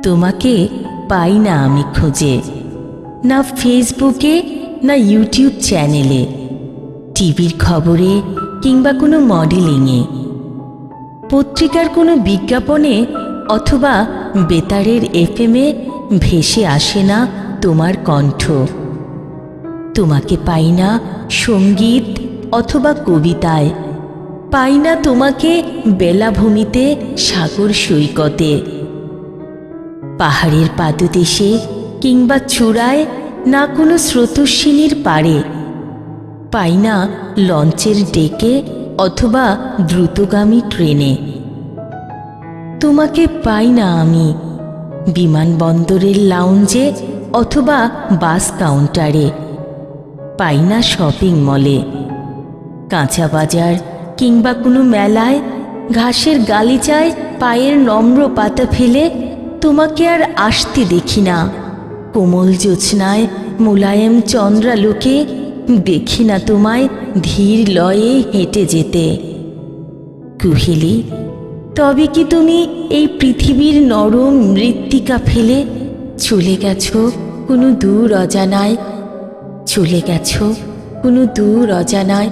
তোমাকে পাই না আমি খুঁজে, না ফেসবুকে না ইউটিউব চ্যানেলে, টিভির খবরে কিংবা কোনো মডেলিংয়ে, পত্রিকার কোনো বিজ্ঞাপনে অথবা বেতারের এফএমে ভেসে আসে না তোমার কণ্ঠ। তোমাকে পাই না সঙ্গীত অথবা কবিতায়, পাই না তোমাকে বেলাভূমিতে সাগর সৈকতে, পাহাড়ের পাদদেশে কিংবা চূড়ায়, না কোনো স্রোতস্বিনীর পাড়ে, পাই না লঞ্চের ডেকে অথবা দ্রুতগামী ট্রেনে। তোমাকে পাই না আমি বিমানবন্দরের লাউঞ্জে অথবা বাস কাউন্টারে, পাই না শপিং মলে, কাঁচা বাজার কিংবা কোনো মেলায়, ঘাসের গালিচায় পায়ের নম্র পাতা ফেলে তোমাকে আর আসতে দেখি না। কোমল জ্যোৎস্নায় মুলায়েম চন্দ্রালোকে দেখি না তোমায় ধীর লয়ে হেঁটে যেতে। কুহেলি, তবে কি তুমি এই পৃথিবীর নরম মৃত্তিকা ফেলে চলে গেছো কোনো দূর অজানায়, চলে গেছো কোনো দূর অজানায়?